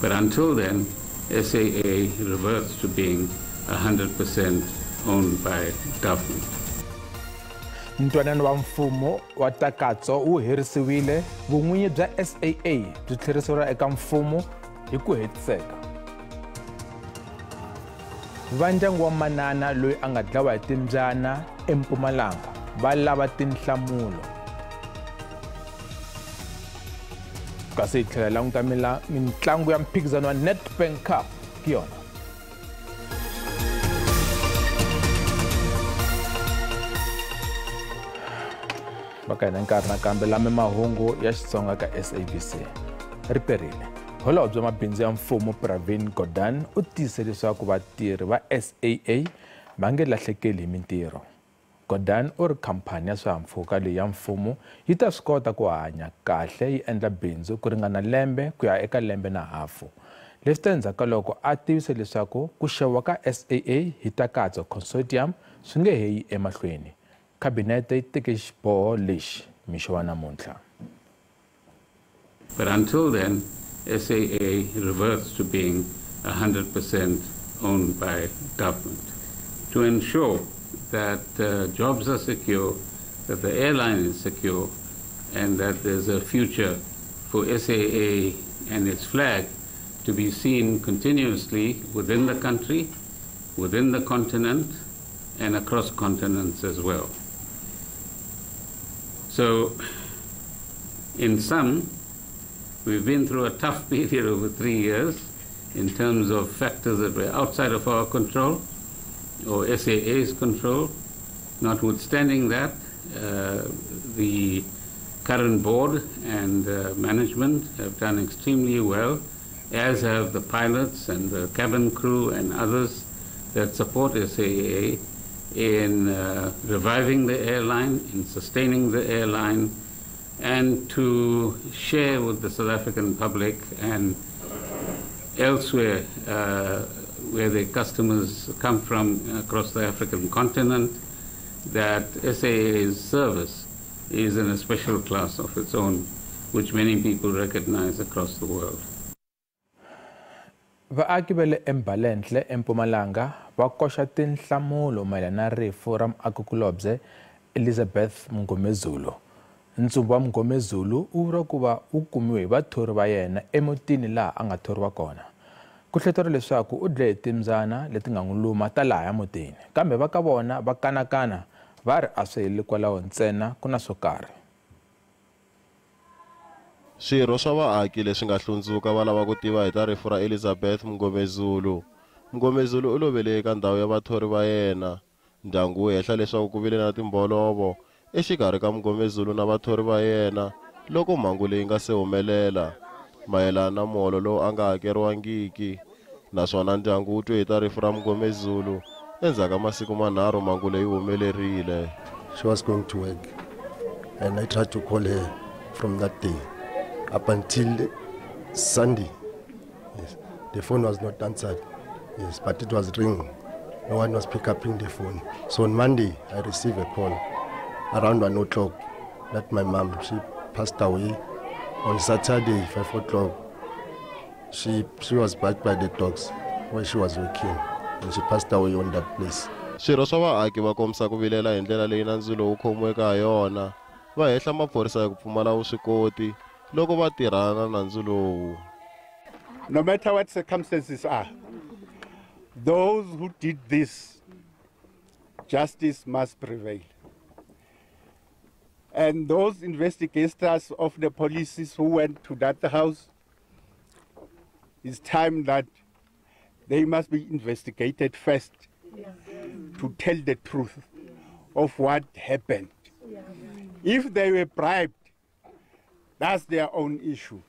But until then, SAA reverts to being 100% owned by government. Ntwanano wa mfumo wa takatso wu herisiwile, vun'winyi bya SAA byi tlheriseriwa eka mfumo hi ku hetiseka. Va ndyangu wa manana loyi a nga dlawa hi timbyana eMpumalanga va lava tinhlamulo. Kasi hi tlhela languta mitlangu ya mphikizano wa Nedbank Cup hi yona. Baka hina nkarhi nakambe lame mahungu ya Xitsonga ka SABC. Riperile. Holobye bya mabindzu ya mfumo Pravin Gordhan u tiyise leswaku vatirhi va SAA va nge lahlekeli hi mintirho. Gordhan u ri khampani ya swihahampfhuka leyi ya mfumo yi ta swi kota ku hanya kahle yi endla bindzu ku ringana lembe ku ya eka lembe na hafu. Leswi ta endzhaku loko a tivise leswaku ku xewa ka SAA hi takatso consortium swi nge he yi emahlweni. Kabinete yi teke xiboho lexi mixo wa namuntlha. But until then, SAA reverts to being 100% owned by government. To ensure that jobs are secure, that the airline is secure, and that there's a future for SAA and its flag to be seen continuously within the country, within the continent, and across continents as well. So, in sum, we've been through a tough period over 3 years in terms of factors that were outside of our control or SAA's control. Notwithstanding that, the current board and management have done extremely well, as have the pilots and the cabin crew and others that support SAA in reviving the airline, in sustaining the airline, and to share with the South African public and elsewhere where the customers come from across the African continent that SAA's service is in a special class of its own, which many people recognize across the world. Vaaki va le Embalenhle eMpumalanga va koxa tinhlamulo mayelana na rifu ra muakikukulobye Elizabeth Mngomezulu. Ntsumbu wa Mngomezulu u vula ku va u kumiwe hi vathori va yena emutini laha a nga thoriwa kona. Ku hleteriwa leswaku u dlaye timbyana leti nga n'wi luma ta laha mutini, kambe va ka vona va kanakana va ri a swi heleli kwalaho ntsena ku na swo karhi. Swirho swa vaaki leswi nga hlundzuka va lava ku tiva hi ta rifu ra Elizabeth Mngomezulu. Mngomezulu u lovele eka ndhawu ya vathori va yena. Ndyangu wu hehla leswaku ku vile na timbolovo exikarhi ka Mngomezulu na vathori va yena loko mhangu leyi nga se humelela mayelana na muholo lowu a nga hakeriwangiki. Naswona ndyangu wu twe hi ta rifu ra Mngomezulu endzhaku ka masiku manharhu mhangu leyi humelerile. She was going to work and I tried to call her from that day up until Sunday. Yes, the phone was not answered. Yes, but it was ringing. No one was picking up the phone. So on Monday, I received a call around 1 o'clock that my mom, she passed away. On Saturday, 5 o'clock, she was back by the dogs where she was working, and she passed away on that place. Swirho swa vaaki va kombisa ku vilela hi ndlela leyi nandzu lowu khomiweke ha yona. Va hehla maphorisa ya ku pfumala vuswikoti loko va tirhana na nandzu lowu. No matter what circumstances are, those who did this, justice must prevail. And those investigators of the police who went to that house, it's time that they must be investigated first to tell the truth of what happened. If they were bribed, that's their own issue.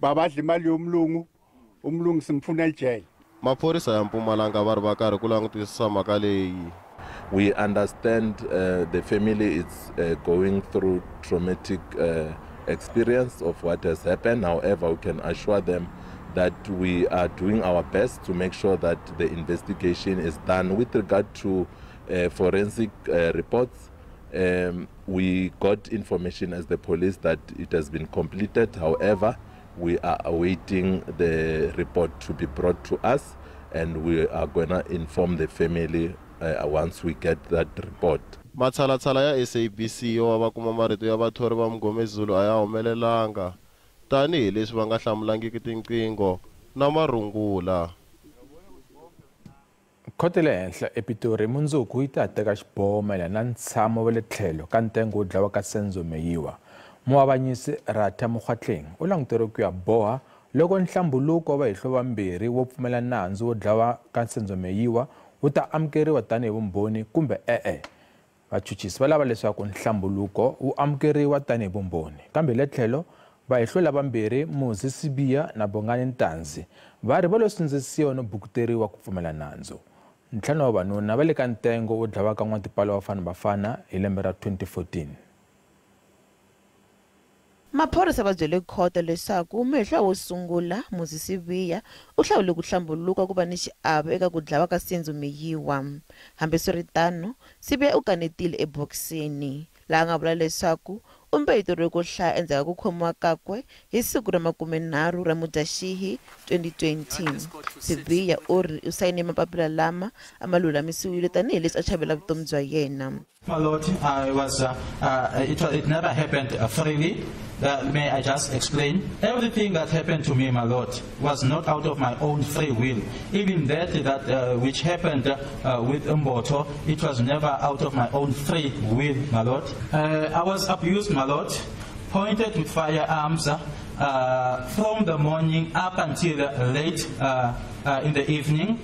Babadli mali umlungu simfuna jail. Maphorisa ya Mpumalanga va ri va karhi ku langutisisa mhaka leyi. We understand the family is going through traumatic experience of what has happened. However, we can assure them that we are doing our best to make sure that the investigation is done. With regard to forensic reports, we got information as the police that it has been completed. However, we are awaiting the report to be brought to us, and we are going to inform the family once we get that report. Matshalatshala ya SABC yo va kuma marito ya vathori va Mngomezulu a ya humelelanga tanihi leswi va nga hlamulangiki tinqingho na marungula. Khoto le henhla ePitori mundzuku yi ta teka xiboho mayelana na ntshamo wa le tlhelo ka ntengo wo dlawa ka Senzo Meyiwa. Muavanyisi Ratha Mokgatleng u languteriwe ku ya boha loko nhlambuluko wa vahehlo vambirhi wo pfumela nandzu wo dlawa ka Senzo Meyiwa wu ta amukeriwa tanihi vumbhoni kumbe vachuchisi va lava leswaku nhlambuluko wu amukeriwa tanihi vumbhoni kambe le tlhelo vahehlo lavambirhi Muzi Sibiya na Bongani Ntanzi va ri va lo sindzisiwa no bukuteriwa ku pfumela nandzu. Ntlhanu wa vanuna va le ka ntengo wo dlawa ka n'watipala wa Bafana Bafana hi lembe ra 2014. Maphorisa va byele khoto leswaku mehla wo sungula Muzi Sibiya u hlawule ku hlambuluka ku va ni xiave eka ku dlawa ka Senzo Meyiwa. Hambiswiritano Sibiya u kanetile ebokisini laha nga vula leswaku u mbeyitoriwe ku hlaya endzhaku ku khomiwa kakwe hi siku ra 30 ra Mudyaxihi 2020. Sibiya u ri u sayine mapapila lama a ma lulamisiwile tanihileswi a chavela vutomi bya yena. My Lord, it never happened freely. May I just explain? Everything that happened to me, my Lord, was not out of my own free will. Even that which happened with Mboto, it was never out of my own free will, my Lord. I was abused, my Lord, pointed with firearms from the morning up until late in the evening.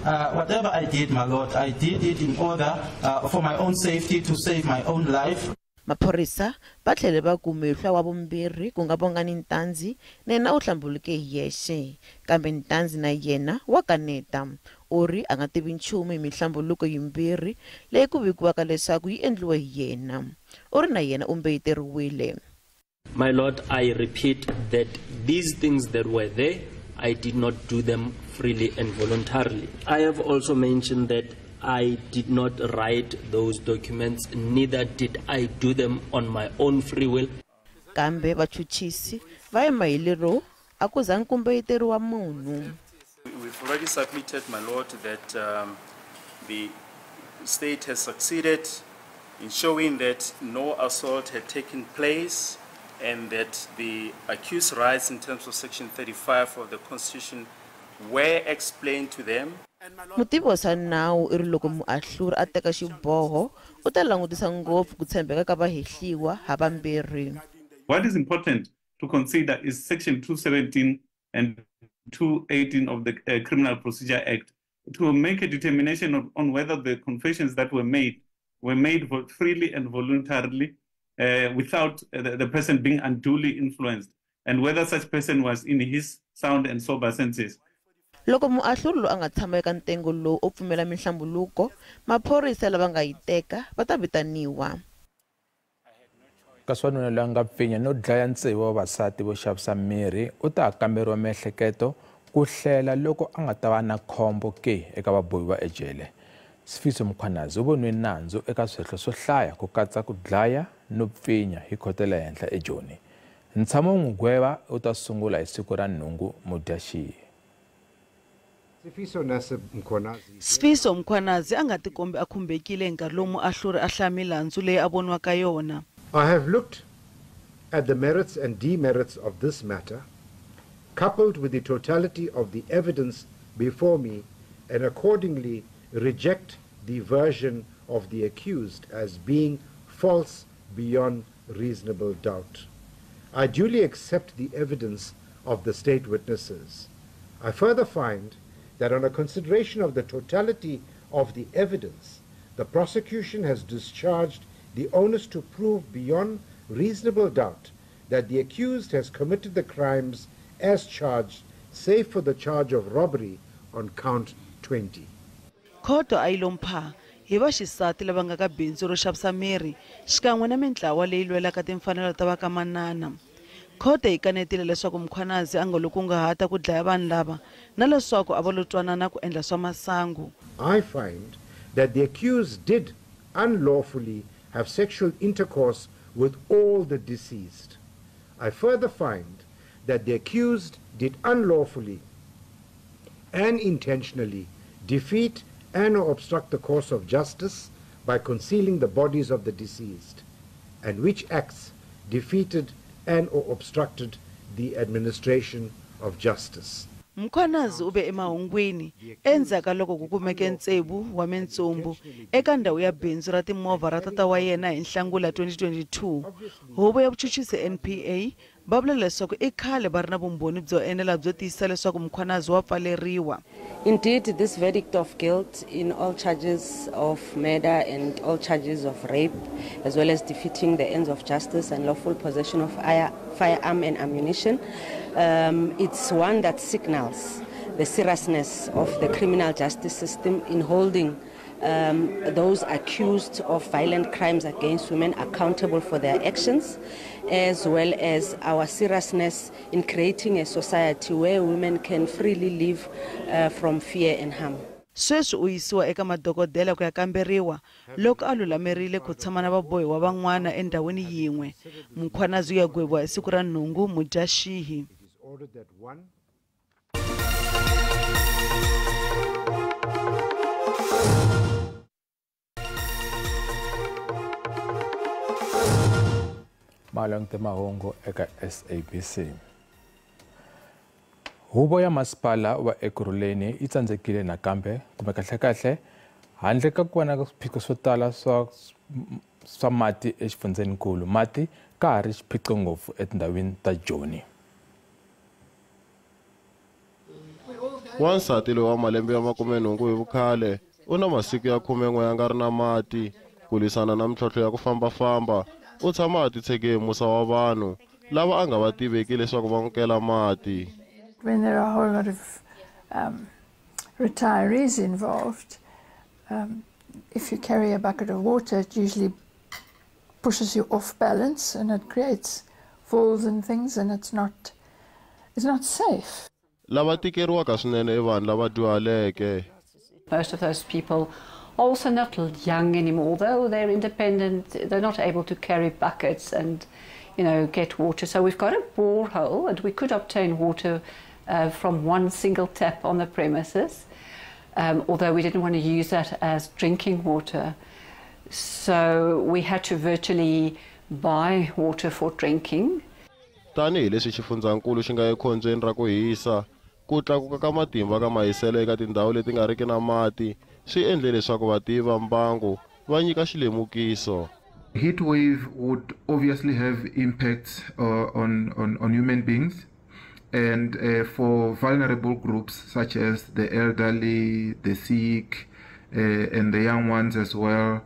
Whatever I did, my Lord, I did it in order for my own safety, to save my own life. Maphorisa va tlhele va ku mehla wa vumbirhi ku nga Bongani Ntanzi na yena u hlambuluke hi yexe kambe Ntanzi na yena wa kaneta u ri a nga tivi nchumu hi mihlambuluko yimbirhi leyi ku vikiwaka leswaku yi endliwe hi yena u ri na yena u mbeyiteriwile. My Lord, I repeat that these things that were there, I did not do them freely and voluntarily. I have also mentioned that I did not write those documents, neither did I do them on my own free will. Kambe vachuchisi va yima hi lero a ku zangi ku mbeyiteriwa munhu. We've already submitted, my Lord, that the state has succeeded in showing that no assault had taken place and that the accused rights in terms of Section 35 of the Constitution were explained to them. Mutivi wa swa nawu i ri loko muahluri a teka xiboho u ta langutisa ngopfu ku tshembeka ka vahehliwa havambirhi. What is important to consider is Section 217 and 218 of the Criminal Procedure Act to make a determination on whether the confessions that were made freely and voluntarily without the person being unduly influenced, and whether such person was in his sound and sober senses. Loko muahluri lo a nga tshama eka ntengo lowu o pfumela mihlambuluko maphorisa lava nga yi teka va ta vitaniwa. Kaswanuna loyi a nga pfinya no dlaya ntsevu wa vavasati vo xavisa mirhi u ta kamberiwa miehleketo ku hlela loko a nga ta va na khombo ke eka vabohi va ejele. Sifiso Mkhwanazi u voniwe nandzu eka swihehlo swo hlaya ku katsa ku dlaya no pfinya hi khoto le henhla eJoni. Ntshamo n'wi gweva u ta sungula hi siku ra nhungu Mudyaxihi. Sifiso Mkhwanazi a nga tikombi a khumbekile hi nkarhi lowu muahluri a hlaya milandzu leyi a voniwaka yona. I have looked at the merits and demerits of this matter, coupled with the totality of the evidence before me, and accordingly reject the version of the accused as being false beyond reasonable doubt. I duly accept the evidence of the state witnesses. I further find that on a consideration of the totality of the evidence, the prosecution has discharged the onus to prove beyond reasonable doubt that the accused has committed the crimes as charged, save for the charge of robbery on count 20. Khoto a yi lompha hi vaxisati lava nga ka bindzu ro xavisa mirhi xikan'we na mintlawa leyi lwelaka timfanelo ta vakamanana. Khoto yi kanetile leswaku Mkhwanazi a nga lo kunguhata ku dlaya vanhu lava na leswaku a va lo twanana ku endla swa masangu. I find that the accused did unlawfully have sexual intercourse with all the deceased. I further find that the accused did unlawfully and intentionally defeat and or obstruct the course of justice by concealing the bodies of the deceased, and which acts defeated and or obstructed the administration of justice. Mkhwanazi ube emahungwini endzhaku loko ku kumeke ntsevu wa mintsumbu eka ndhawu ya bindzu ra timovha ra tata wa yena hi Nhlangula 2022. Huvo ya vuchuchisi NPA va vula leswaku i khale va ri na vumbhoni byo enela byo tiyisisa leswaku Mkhwanazi wa pfaleriwa. Indeed, this verdict of guilt in all charges of murder and all charges of rape, as well as defeating the ends of justice and lawful possession of firearm and ammunition, it's one that signals the seriousness of the criminal justice system in holding those accused of violent crimes against women accountable for their actions, as well as our seriousness in creating a society where women can freely live from fear and harm. Sweswi u yisiwa eka madokodela ku ya kamberiwa loko a lulamerile ku tshama na vabohiwa van'wana endhawini yin'we. Mkhwanazi ya gweviwa hi siku ra nhungu Mudyaxihi. Malangte Mahungu eka SABC. Huvo ya masipala wa Ekurhuleni yi tsandzekile nakambe kumbe kahle handle ka ku va na swiphiqo swo tala swa mati exifundzeninkulu. Mati ka ha ri xiphiqo ngopfu etindhawini ta Joni. Wansati loyi wa malembe ya 80 hi vukhale u na masiku ya 10 ya nga ri na mati ku lwisana na mintlhontlho ya ku fambafamba. U tshama a titshege hi musa wa vanhu lava a nga va tiveki leswaku va n'wi kela mati. When there are a whole lot of retirees involved, if you carry a bucket of water, it usually pushes you off balance and it creates falls and things, and it's not safe. Lava tikeriwaka swinene I vanhu lava dyuhaleke. Most of those people are also not young anymore, though they're independent. They're not able to carry buckets and, get water. So we've got a borehole, and we could obtain water from one single tap on the premises, although we didn't want to use that as drinking water. So we had to virtually buy water for drinking. Tanihi leswi xifundzankulu xi nga ekhombyeni ra ku hisa, ku tlakuka ka matimba ka mahiselo eka tindhawu leti nga riki na mati swi endle leswaku vativi va mbangu va nyika xilemukiso. Heat wave would obviously have impacts on human beings, and for vulnerable groups such as the elderly, the sick, and the young ones as well.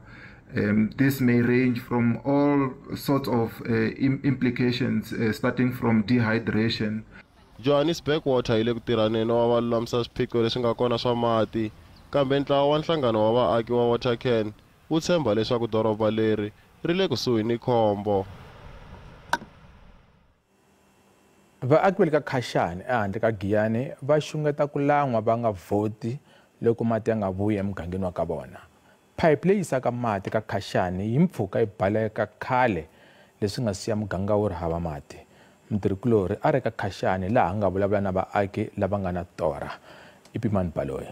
This may range from all sorts of implications, starting from dehydration. Johannesburg Water ile ku tirhaneni wa valulamisa swiphiqo leswi nga kona swa mati, kambe ntlawa wa nhlangano wa vaaki wa Watercan wu tshemba leswaku doroba leri ri le kusuhi ni khombo. Vaaki va le ka Khashani ehandle ka Giyani va xungeta ku lan'wa va nga vhoti loko mati ya nga vuyi emugangeni wa ka vona. Pipe leyi yisaka mati ka Khashani yi mpfhuka yi baleka khale leswi nga siya muganga wu ri hava mati. Mutirhikulori a ri ka Khashani laha a nga vulavula na vaaki lava nga na tora. Ipimani Baloyi.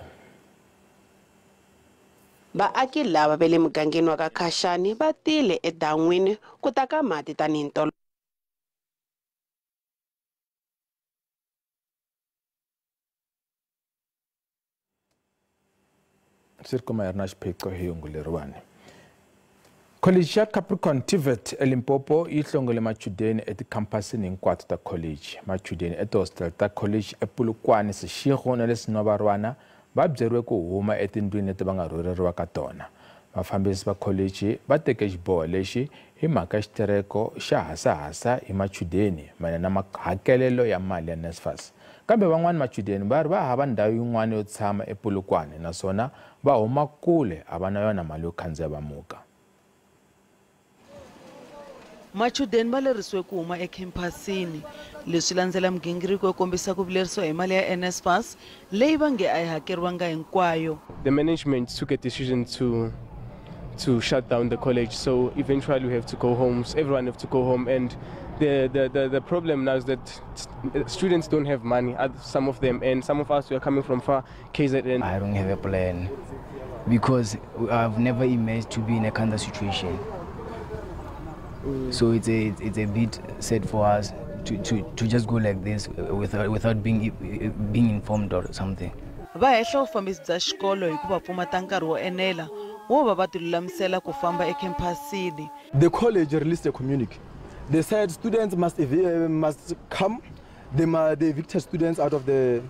Vaaki lava va le mugangeni wa ka Khashani va tile edan'wini ku ta ka mati tanihi ntolovelo. Sirikoma ya na xiphiqo hi hungu leriwani. College ya Capricorn TVET eLimpopo yi hlongole machudeni etikhampasini hinkwato ta college. Machudeni etihostel ta college ePolokwane, Seshego na le Sinobarwana va byeriwe ku huma etindlwini leti va nga rhurheriwa ka tona. Vafambisi va college va teke xiboho lexi hi mhaka xitereko xa hasahasa hi machudeni mayelana na mahakelelo ya mali ya NSFAS. Kambe van'wana machudeni va ri va hava ndhawu yin'wana yo tshama ePolokwane naswona va huma kule a va na yona mali yo khandziya va muka. Machudeni va lerisiwe ku huma ekhampasini leswi landzela migingiriko yo kombisa ku vilerisiwa hi mali ya NSFAS leyi va nge a yi hakeriwanga hinkwayo. The management took a decision to to shut down the college. So eventually we have to go home. So everyone have to go home, and the problem now is that students don't have money, some of them, and some of us, we are coming from far, KZN. I don't have a plan because I've never imagined to be in a kind of situation. So it's a bit sad for us to just go like this without being informed or something. Va hehla ufambisi bya xikolo hi ku va pfumata nkarhi wo enela wo va va tilulamisela ku famba ekhempasini. The college released a communique. They said students must come. They evicted students out of the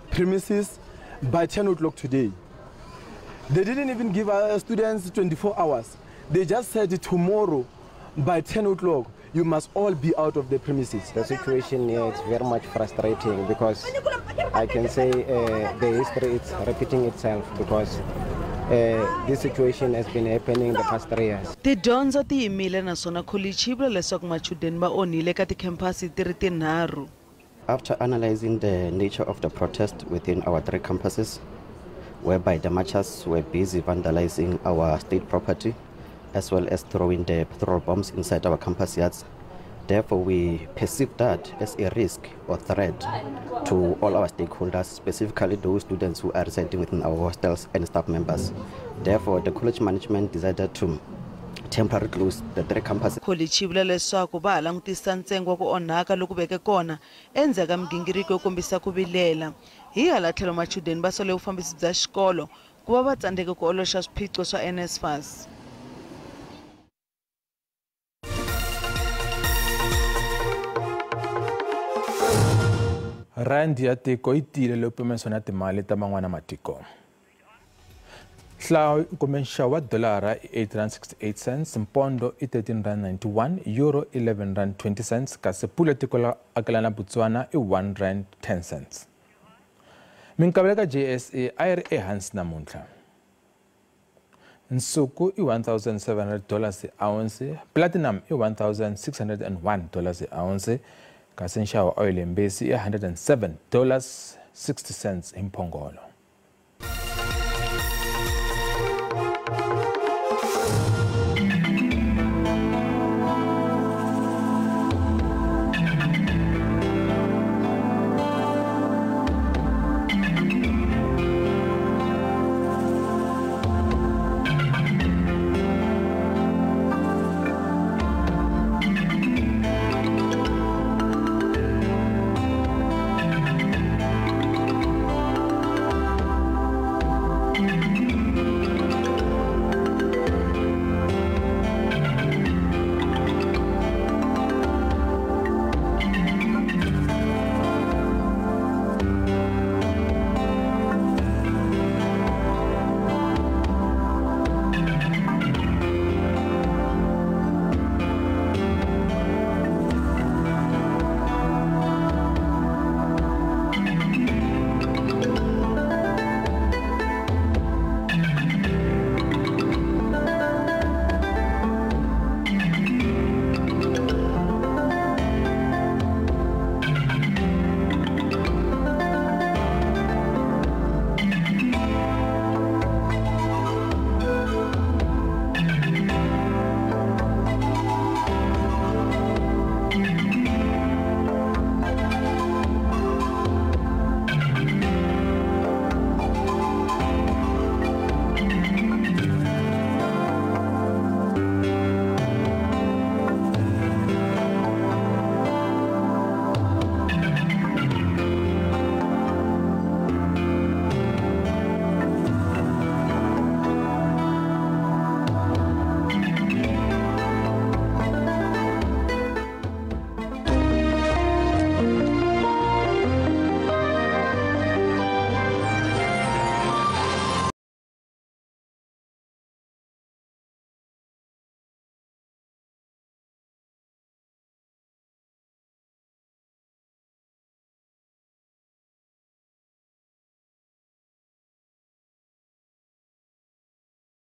premises by 10 o'clock today. They didn't even give students 24 hours. They just said tomorrow by 10 o'clock you must all be out of the premises. The situation here is very much frustrating because I can say the history is repeating itself because this situation has been happening the past 3 years. Tidyondzo ti yimile naswona college yi vula leswaku machudeni va onhile ka tikhempasi ti ri tinharhu. After analyzing the nature of the protest within our 3 campuses, whereby the marchers were busy vandalizing our state property, as well as throwing the petrol bombs inside our campus yards. Therefore, we perceive that as a risk or threat to all our stakeholders, specifically those students who are residing within our hostels and staff members. Therefore, the college management decided to temporarily close the 3 campuses. College yi vula leswaku va ha langutisa ntsengo wa ku onhaka loku veke kona endzhaku ka migingiriko yo kombisa ku vilela. Hi hala tlhelo machudeni va sole vufambisi bya xikolo ku va va tsandzeke ku oloxa swiphiqo swa NSFAS. Randi ya tiko yi tile loko pimanisiwa na timali ta man'wana matiko. Hlayo kumbe nxavo wa dolara i R8.68, mpondo i R13.91, euro i R11.20, kasi pula tiko la akelana Botswana i R1.10. Minkavelo ka JSA a yi ri ehansi namuntlha. Nsuku i $1,700 a ounce, platinum i $1,601 a ounce, kasi nxavo oil embesi i $107.60 hi mphongolo.